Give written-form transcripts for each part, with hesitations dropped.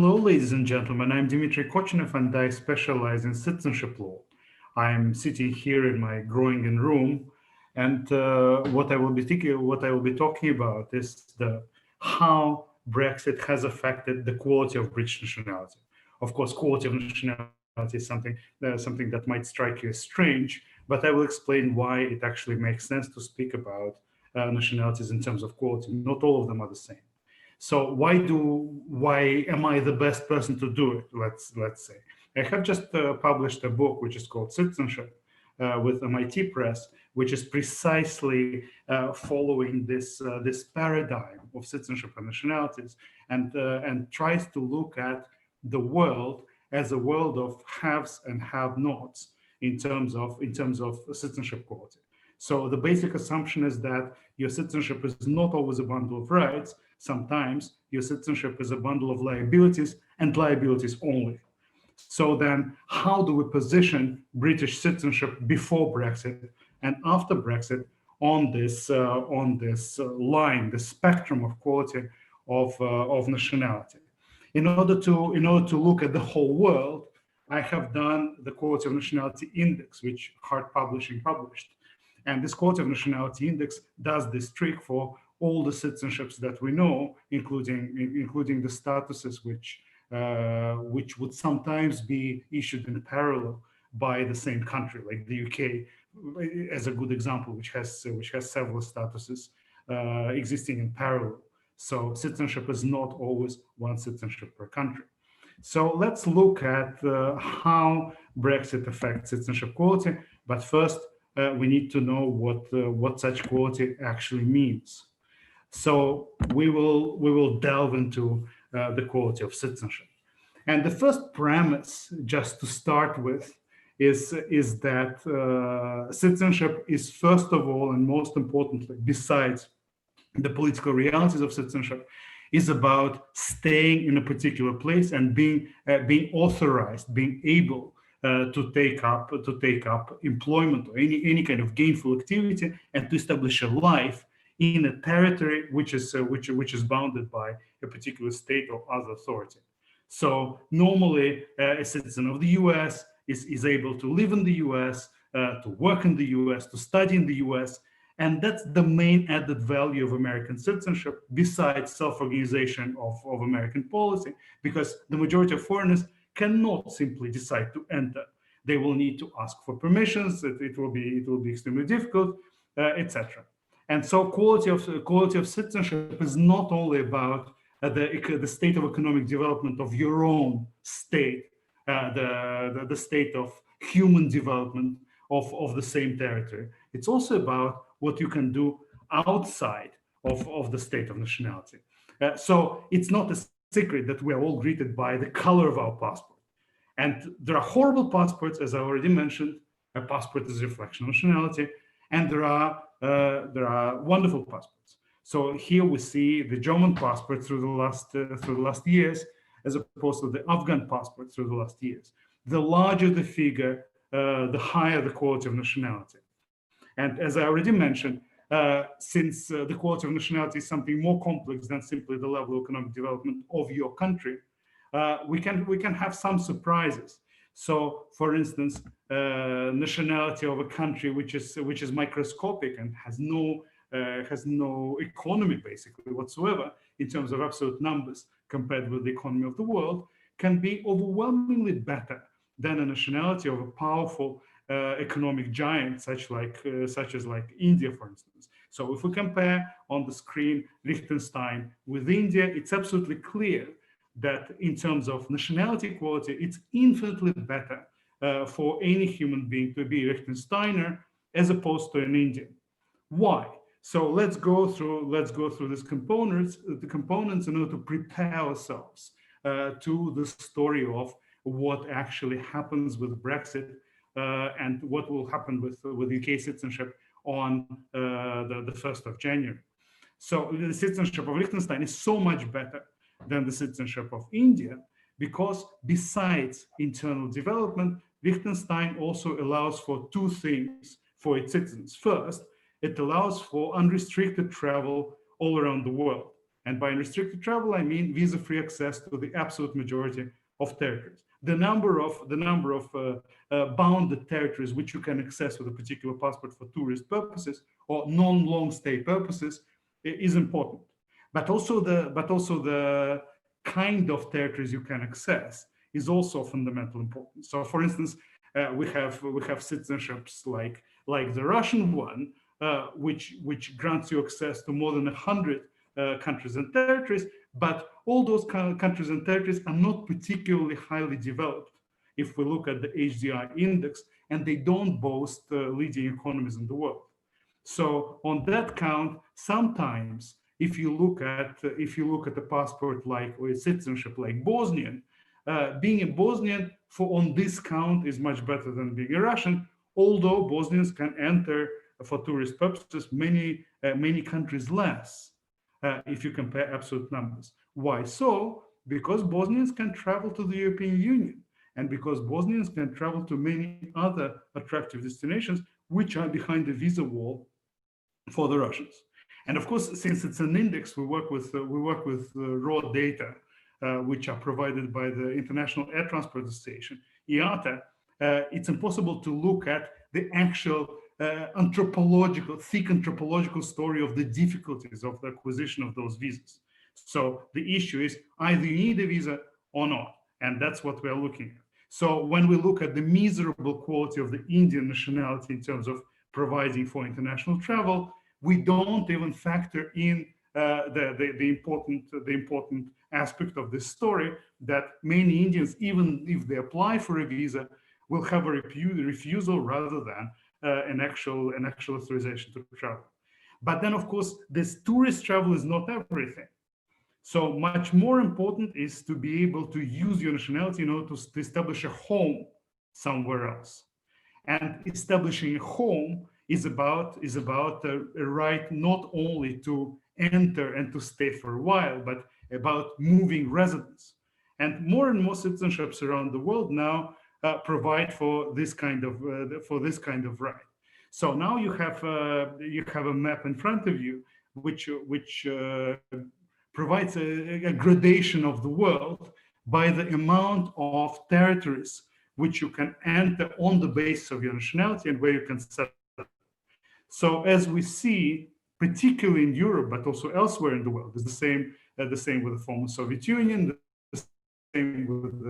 Hello, ladies and gentlemen. I'm Dimitry Kochenov, and I specialize in citizenship law. I'm sitting here in my Groningen room, and what I will be talking about is the how Brexit has affected the quality of British nationality. Of course, quality of nationality is something that might strike you as strange, but I will explain why it actually makes sense to speak about nationalities in terms of quality. Not all of them are the same. So why am I the best person to do it? Let's say I have just published a book which is called Citizenship with MIT Press, which is precisely following this paradigm of citizenship and nationalities, and tries to look at the world as a world of haves and have-nots in terms of citizenship quality. So the basic assumption is that your citizenship is not always a bundle of rights. Sometimes your citizenship is a bundle of liabilities and liabilities only. So then, how do we position British citizenship before Brexit and after Brexit on this line, the spectrum of quality of nationality? In order to look at the whole world, I have done the Quality of Nationality Index, which Hart Publishing published. And this Quality of Nationality Index does this trick for all the citizenships that we know, including the statuses which would sometimes be issued in parallel by the same country, like the UK, as a good example, which has several statuses existing in parallel. So citizenship is not always one citizenship per country. So let's look at how Brexit affects citizenship quality. But first, we need to know what such quality actually means. So we will delve into the quality of citizenship. And the first premise, just to start with, is that citizenship is first of all and most importantly, besides the political realities of citizenship, is about staying in a particular place and being authorized, being able to take up employment or any kind of gainful activity and to establish a life in a territory which is bounded by a particular state or other authority. So normally, a citizen of the U.S. is able to live in the U.S., to work in the U.S., to study in the U.S., and that's the main added value of American citizenship, besides self-organization of American policy, because the majority of foreigners cannot simply decide to enter. They will need to ask for permissions. It will be extremely difficult, etc. And so quality of citizenship is not only about the state of economic development of your own state, the state of human development of the same territory. It's also about what you can do outside of the state of nationality. So it's not a secret that we are all greeted by the color of our passport. And there are horrible passports, as I already mentioned. A passport is a reflection of nationality, and there are wonderful passports. So here we see the German passport through the last years, as opposed to the Afghan passport through the last years. The larger the figure, the higher the quality of nationality. And as I already mentioned, since the quality of nationality is something more complex than simply the level of economic development of your country, we can have some surprises. So, for instance, nationality of a country which is microscopic and has no economy basically whatsoever in terms of absolute numbers compared with the economy of the world can be overwhelmingly better than a nationality of a powerful economic giant such as like India, for instance. So if we compare on the screen Liechtenstein with India, it's absolutely clear that in terms of nationality equality, it's infinitely better for any human being to be a Liechtensteiner as opposed to an Indian. Why? So let's go through these the components in order to prepare ourselves to the story of what actually happens with Brexit and what will happen with UK citizenship on the 1st of January. So the citizenship of Liechtenstein is so much better than the citizenship of India because besides internal development, Liechtenstein also allows for two things for its citizens. First, it allows for unrestricted travel all around the world. And by unrestricted travel, I mean visa-free access to the absolute majority of territories. The number of bounded territories which you can access with a particular passport for tourist purposes or non-long stay purposes is important. But also the kind of territories you can access is also of fundamental importance. So, for instance, we have citizenships like the Russian one, which grants you access to more than 100 countries and territories, but all those countries and territories are not particularly highly developed if we look at the HDI index, and they don't boast leading economies in the world. So on that count, sometimes if you look at a passport like or a citizenship like Bosnian, being a Bosnian for on this count is much better than being a Russian, although Bosnians can enter for tourist purposes many countries less if you compare absolute numbers. Why so? Because Bosnians can travel to the European Union, and because Bosnians can travel to many other attractive destinations which are behind the visa wall for the Russians. And of course, since it's an index, we work with raw data, which are provided by the International Air Transport Association, IATA. It's impossible to look at the actual thick anthropological story of the difficulties of the acquisition of those visas. So the issue is either you need a visa or not, and that's what we are looking at. So when we look at the miserable quality of the Indian nationality in terms of providing for international travel, we don't even factor in the important aspect of this story that many Indians, even if they apply for a visa, will have a refusal rather than an actual authorization to travel. But then, of course, this tourist travel is not everything. So much more important is to be able to use your nationality in order to establish a home somewhere else. And establishing a home is about a right not only to enter and to stay for a while, but about moving residence. And more citizenships around the world now provide for this kind of right. So now you have a map in front of you, which provides a gradation of the world by the amount of territories which you can enter on the basis of your nationality and where you can settle. So as we see, particularly in Europe, but also elsewhere in the world, it's the same with the former Soviet Union, the same with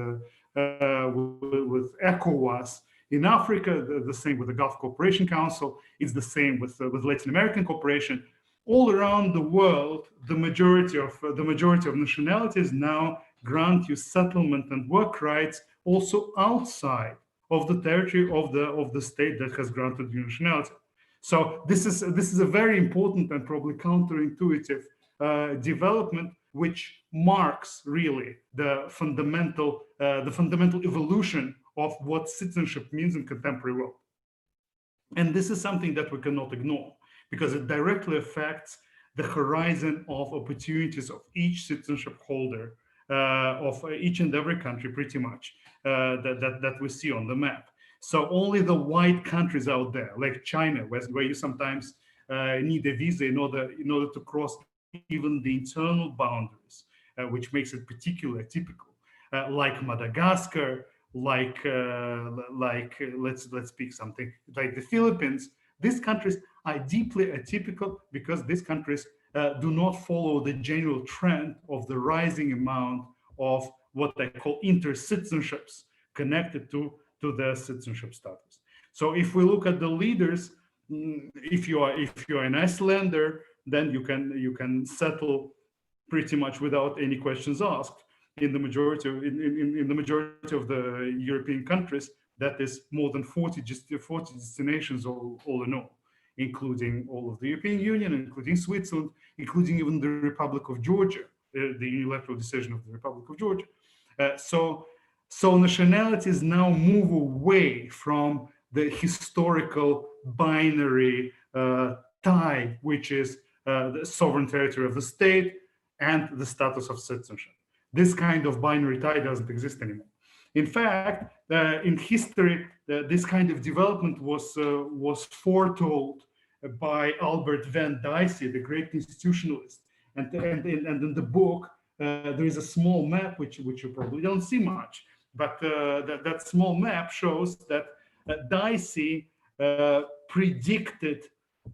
ECOWAS in Africa, the same with the Gulf Cooperation Council. It's the same with Latin American cooperation. All around the world, the majority of nationalities now grant you settlement and work rights also outside of the territory of the state that has granted you nationality. So this is a very important and probably counterintuitive development, which marks really the fundamental evolution of what citizenship means in contemporary world. And this is something that we cannot ignore, because it directly affects the horizon of opportunities of each citizenship holder of each and every country, pretty much, that we see on the map. So only the white countries out there, like China, where you sometimes need a visa in order to cross even the internal boundaries, which makes it particularly typical, like Madagascar, like let's pick something like the Philippines. These countries are deeply atypical because these countries do not follow the general trend of the rising amount of what I call inter-citizenships connected to their citizenship status. So if we look at the leaders, if you are an Icelander, then you can settle pretty much without any questions asked in the majority of the European countries. That is more than 40 destinations all in all, including all of the European Union, including Switzerland, including even the Republic of Georgia, the unilateral decision of the Republic of Georgia. So nationalities now move away from the historical binary tie, which is the sovereign territory of the state and the status of citizenship. This kind of binary tie doesn't exist anymore. In fact, in history, this kind of development was foretold by Albert Van Dicey, the great institutionalist, And in the book, there is a small map which you probably don't see much, but that small map shows that Dicey predicted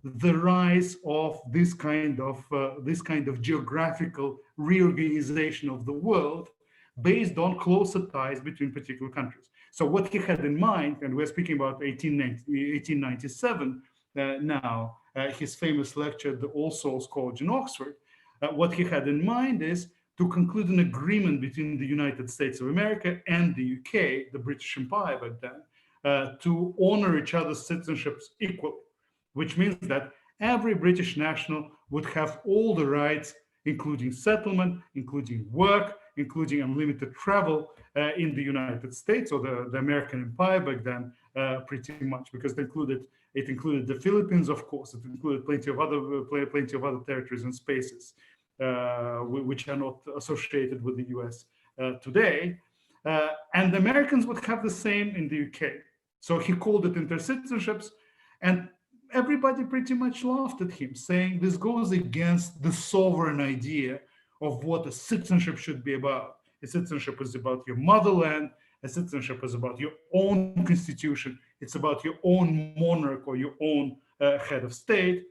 the rise of this kind of geographical reorganization of the world based on closer ties between particular countries. So what he had in mind, and we're speaking about 1897 now, his famous lecture at the All Souls College in Oxford, what he had in mind is to conclude an agreement between the United States of America and the UK, the British Empire back then, to honor each other's citizenships equally, which means that every British national would have all the rights, including settlement, including work, including unlimited travel in the United States or the American Empire back then, pretty much, because it included the Philippines, of course. It included plenty of other territories and spaces which are not associated with the U.S. Today. And the Americans would have the same in the UK. So he called it intercitizenships, and everybody pretty much laughed at him, saying this goes against the sovereign idea of what a citizenship should be about. A citizenship is about your motherland. A citizenship is about your own constitution. It's about your own monarch or your own head of state.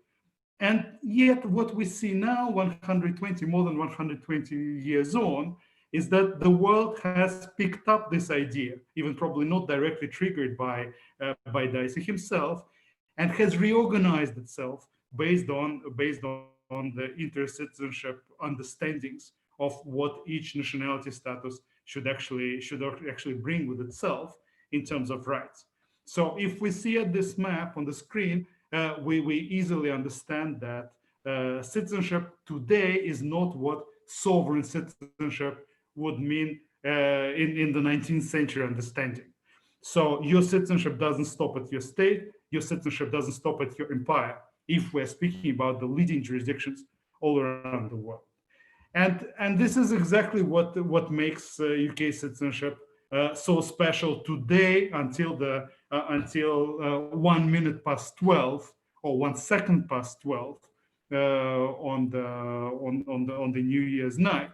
And yet what we see now, more than 120 years on, is that the world has picked up this idea, even probably not directly triggered by Dicey himself, and has reorganized itself based on the inter-citizenship understandings of what each nationality status should actually bring with itself in terms of rights. So if we see at this map on the screen, we easily understand that citizenship today is not what sovereign citizenship would mean in the 19th century understanding. So your citizenship doesn't stop at your state, your citizenship doesn't stop at your empire, if we're speaking about the leading jurisdictions all around the world. And this is exactly what makes UK citizenship so special today until 1 minute past 12 or 1 second past 12 on the New Year's night,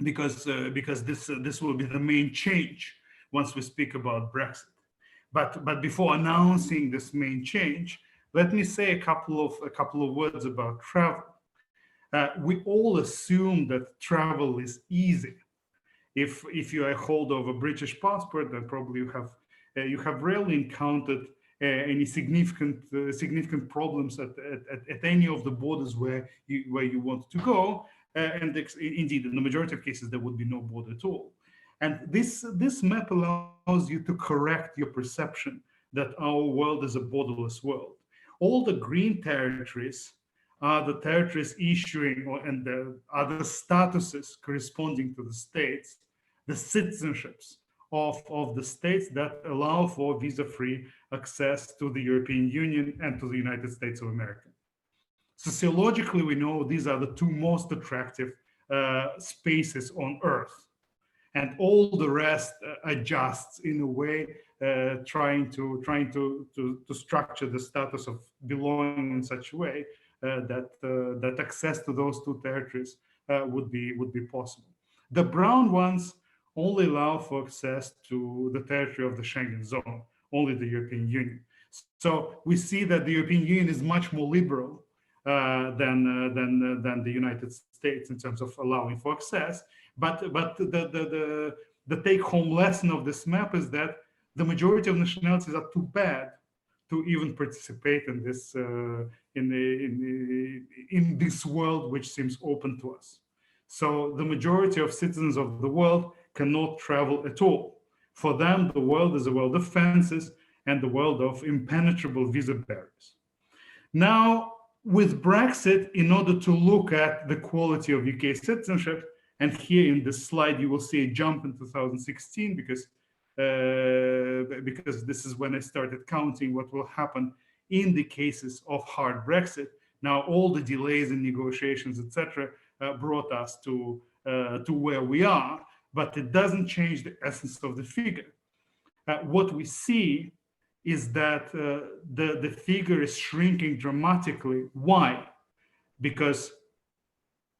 because this will be the main change once we speak about Brexit. But before announcing this main change, let me say a couple of words about travel. We all assume that travel is easy. If you are a holder of a British passport, then probably you have rarely encountered any significant problems at any of the borders where you want to go. And indeed, in the majority of cases, there would be no border at all. And this map allows you to correct your perception that our world is a borderless world. All the green territories are the territories issuing and the other statuses corresponding to the states, the citizenships of the states that allow for visa-free access to the European Union and to the United States of America. Sociologically, we know these are the two most attractive spaces on Earth. And all the rest adjusts in a way, trying to structure the status of belonging in such a way that access to those two territories would be possible. The brown ones only allow for access to the territory of the Schengen zone, only the European Union. So we see that the European Union is much more liberal than the United States in terms of allowing for access. But the take-home lesson of this map is that the majority of nationalities are too bad to even participate in this in this world which seems open to us. So the majority of citizens of the world cannot travel at all. For them, the world is a world of fences and the world of impenetrable visa barriers. Now, with Brexit, in order to look at the quality of UK citizenship, and here in this slide, you will see a jump in 2016 because this is when I started counting what will happen in the cases of hard Brexit. Now, all the delays in negotiations, etc., brought us to where we are, but it doesn't change the essence of the figure. What we see is that the figure is shrinking dramatically. Why? Because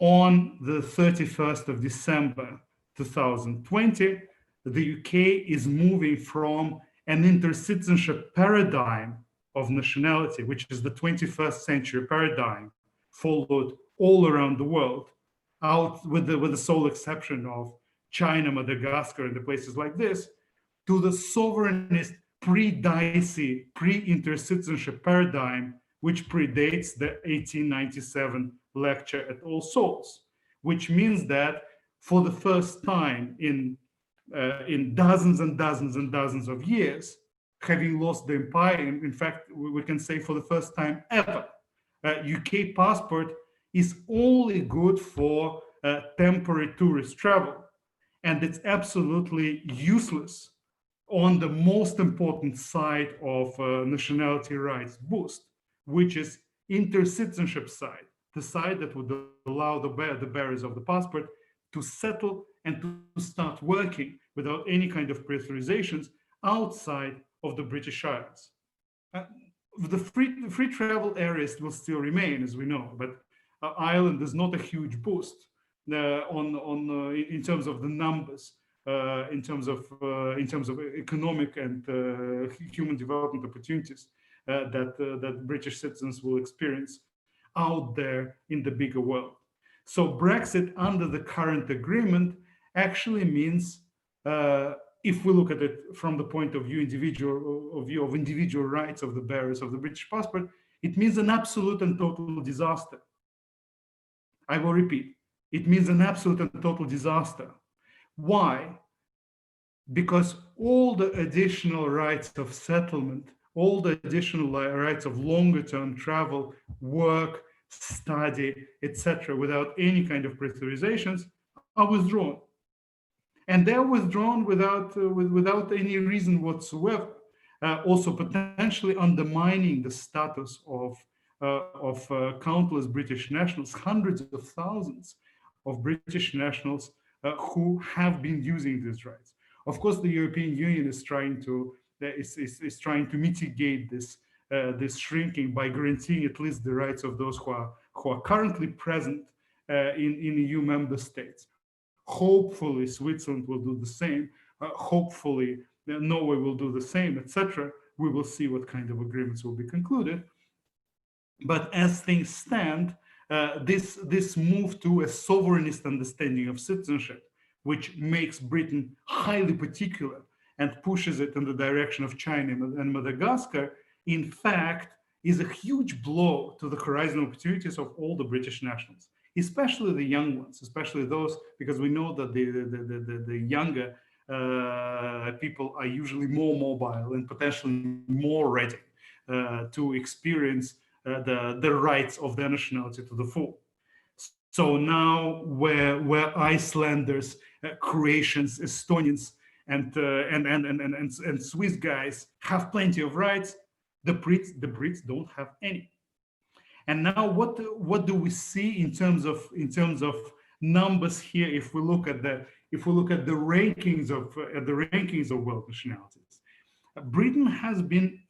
On the 31st of December 2020, the UK is moving from an intercitizenship paradigm of nationality, which is the 21st century paradigm followed all around the world, out with the sole exception of China, Madagascar, and the places like this, to the sovereignist, pre-dicey, pre-intercitizenship paradigm, which predates the 1897 lecture at All Souls, which means that for the first time in dozens and dozens and dozens of years, having lost the empire, in fact, we can say for the first time ever, UK passport is only good for temporary tourist travel, and it's absolutely useless on the most important side of nationality rights boost, which is intercitizenship side, the side that would allow the bearers of the passport to settle and to start working without any kind of preauthorizations outside of the British Isles. Uh, the free travel areas will still remain, as we know, but Ireland is not a huge boost in terms of the numbers, in terms of economic and human development opportunities that British citizens will experience out there in the bigger world. So Brexit under the current agreement actually means, if we look at it from the point of view of individual rights of the bearers of the British passport, it means an absolute and total disaster. I will repeat, it means an absolute and total disaster. Why? Because all the additional rights of settlement, all the additional rights of longer term travel, work, study, etc., without any kind of preauthorizations, are withdrawn. And they're withdrawn without any reason whatsoever, also potentially undermining the status of countless British nationals, hundreds of thousands of British nationals who have been using these rights. Of course, the European Union is trying to mitigate this shrinking by guaranteeing at least the rights of those who are currently present in EU member states. Hopefully, Switzerland will do the same. Hopefully, Norway will do the same, etc. We will see what kind of agreements will be concluded. But as things stand, this move to a sovereignist understanding of citizenship, which makes Britain highly particular and pushes it in the direction of China and Madagascar, in fact, is a huge blow to the horizon opportunities of all the British nationals, especially the young ones, especially those, because we know that the younger people are usually more mobile and potentially more ready to experience the rights of their nationality to the full. So now, where Icelanders, Croatians, Estonians, and Swiss guys have plenty of rights, the Brits don't have any. And now, what do we see in terms of numbers here? If we look at the rankings of world nationalities, Britain has been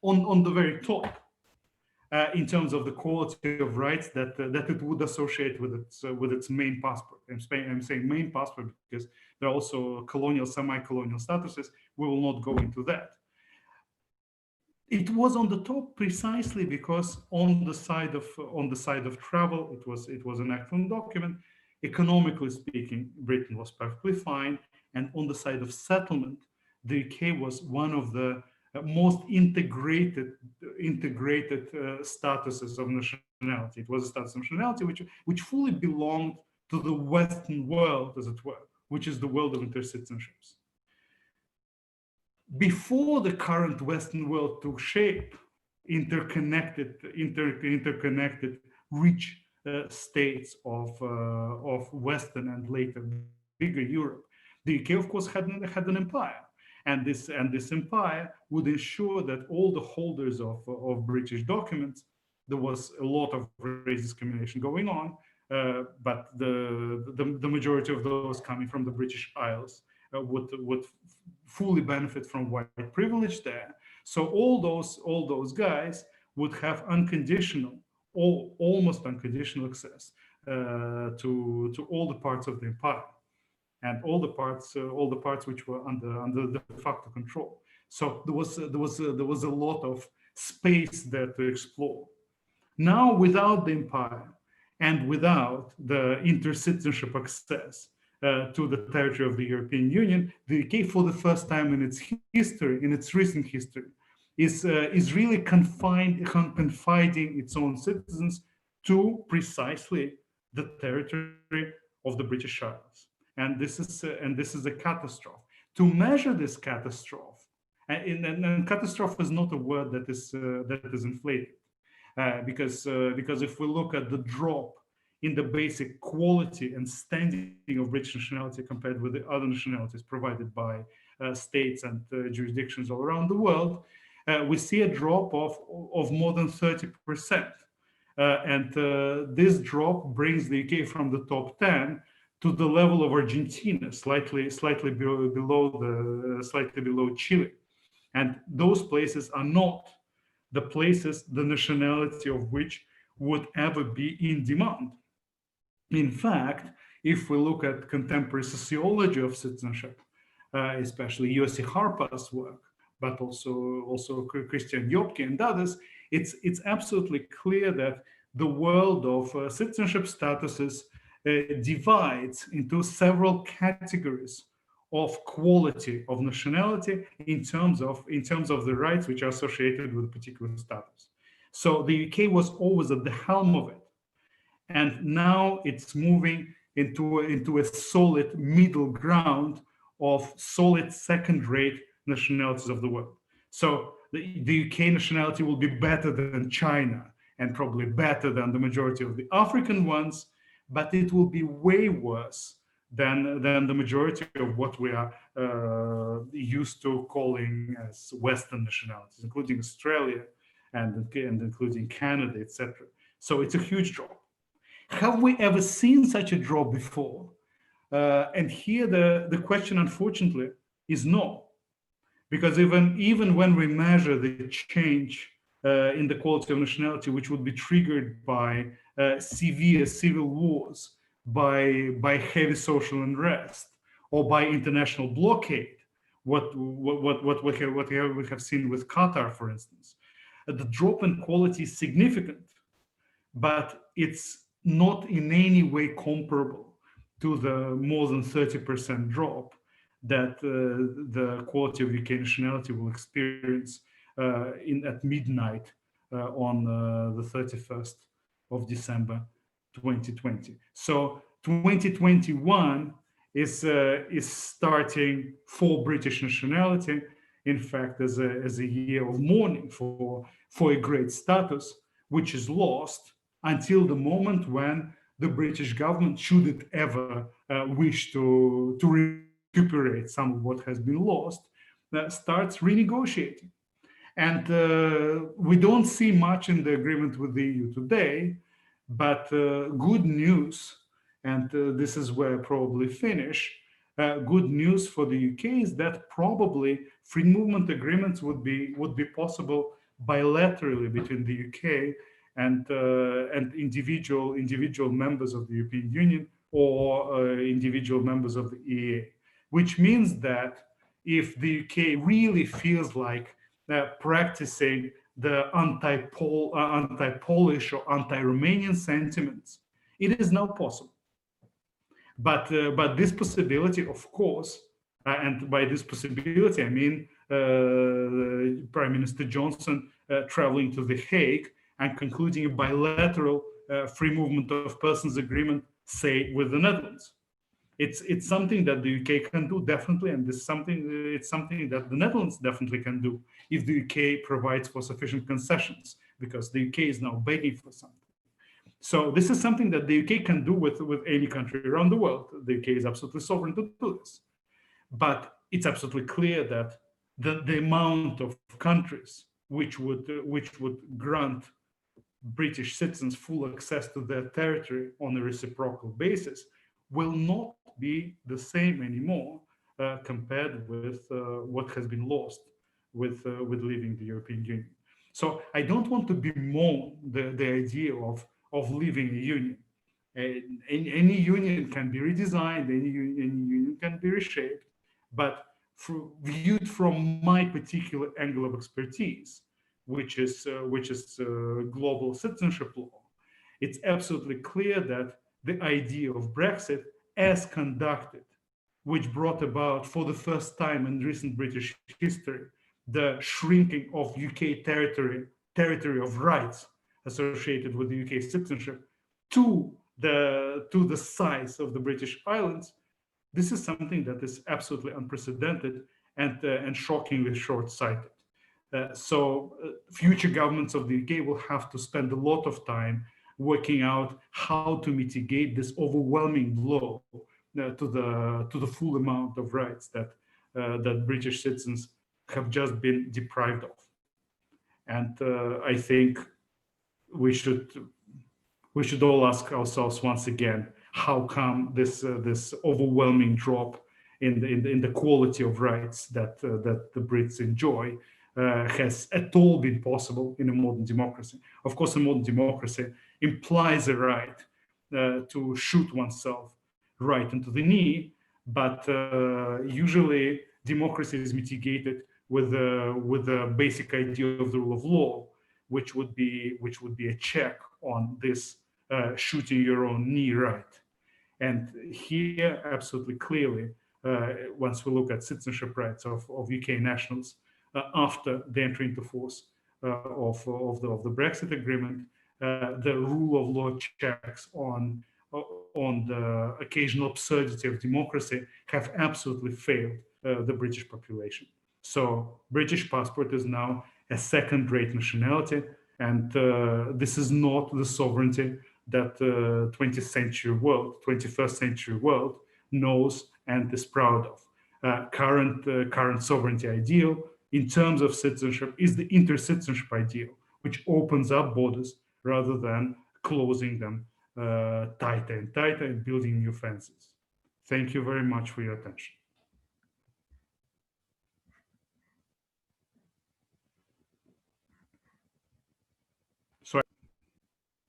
on the very top in terms of the quality of rights that it would associate with its main passport. I'm saying main passport because there are also colonial, semi-colonial statuses. We will not go into that. It was on the top precisely because on the side of travel, it was an excellent document. Economically speaking, Britain was perfectly fine, and on the side of settlement, the UK was one of the most integrated statuses of nationality. It was a status of nationality which fully belonged to the Western world, as it were, which is the world of intercitizenships. Before the current Western world took shape, interconnected, rich states of Western and later bigger Europe, the UK, of course, had an empire. And this empire would ensure that all the holders of British documents, there was a lot of race discrimination going on, but the majority of those coming from the British Isles would fully benefit from white privilege there. So all those guys would have unconditional, or almost unconditional access to all the parts of the empire, and all the parts which were under de facto control. So there was a lot of space there to explore. Now, without the empire and without the inter-citizenship access to the territory of the European Union, the UK, for the first time in its history, in its recent history, is really confiding its own citizens to precisely the territory of the British Isles, and this is a catastrophe. To measure this catastrophe, and catastrophe is not a word that is inflated, because if we look at the drop in the basic quality and standing of British nationality compared with the other nationalities provided by states and jurisdictions all around the world, we see a drop of more than 30%. And this drop brings the UK from the top 10 to the level of Argentina, slightly below Chile. And those places are not the places the nationality of which would ever be in demand. In fact, if we look at contemporary sociology of citizenship, especially U.S.C. Harper's work, but also Christian Jobke and others, it's absolutely clear that the world of citizenship statuses divides into several categories of quality of nationality in terms of the rights which are associated with a particular status. So the UK was always at the helm of it, and now it's moving into a solid middle ground of solid second-rate nationalities of the world. So the UK nationality will be better than China and probably better than the majority of the African ones, but it will be way worse than the majority of what we are used to calling as Western nationalities, including Australia and including Canada, etc. So it's a huge drop. Have we ever seen such a drop before? And here the question, unfortunately, is no. Because even when we measure the change in the quality of nationality, which would be triggered by severe civil wars, by heavy social unrest, or by international blockade, what we have seen with Qatar, for instance, the drop in quality is significant, but it's not in any way comparable to the more than 30% drop that the quality of UK nationality will experience at midnight on the 31st of December 2020. So 2021 is starting for British nationality, in fact, as a year of mourning for a great status, which is lost until the moment when the British government, should it ever wish to recuperate some of what has been lost, starts renegotiating. And we don't see much in the agreement with the EU today, but good news, and this is where I probably finish, good news for the UK is that probably free movement agreements would be possible bilaterally between the UK and individual members of the European Union or individual members of the EEA, which means that if the UK really feels like practicing the anti-Polish or anti-Romanian sentiments, it is now possible. But this possibility, of course, and by this possibility, I mean Prime Minister Johnson traveling to The Hague and concluding a bilateral free movement of persons agreement, say, with the Netherlands. It's something that the UK can do, definitely, and it's something that the Netherlands definitely can do if the UK provides for sufficient concessions, because the UK is now begging for something. So this is something that the UK can do with any country around the world. The UK is absolutely sovereign to do this. But it's absolutely clear that the amount of countries which would grant British citizens full access to their territory on a reciprocal basis will not be the same anymore compared with what has been lost with leaving the European Union. So I don't want to bemoan the idea of leaving a union. Any union can be redesigned, any union can be reshaped, but viewed from my particular angle of expertise, which is global citizenship law, it's absolutely clear that the idea of Brexit, as conducted, which brought about for the first time in recent British history the shrinking of UK territory of rights associated with the UK citizenship to the size of the British Islands. This is something that is absolutely unprecedented and shockingly short-sighted. Future governments of the UK will have to spend a lot of time working out how to mitigate this overwhelming blow to the full amount of rights that British citizens have just been deprived of. And I think we should we should all ask ourselves once again, how come this overwhelming drop in the quality of rights that the Brits enjoy has at all been possible in a modern democracy? Of course, a modern democracy implies a right to shoot oneself right into the knee, but usually democracy is mitigated with a basic idea of the rule of law, which would be a check on this shooting your own knee right. And here, absolutely clearly, once we look at citizenship rights of UK nationals after the entry into force of the Brexit agreement, the rule of law checks on the occasional absurdity of democracy have absolutely failed the British population. So British passport is now a second-rate nationality, and this is not the sovereignty that 21st century world knows and is proud of. Current sovereignty ideal in terms of citizenship is the inter-citizenship ideal, which opens up borders rather than closing them tighter and tighter and building new fences. Thank you very much for your attention.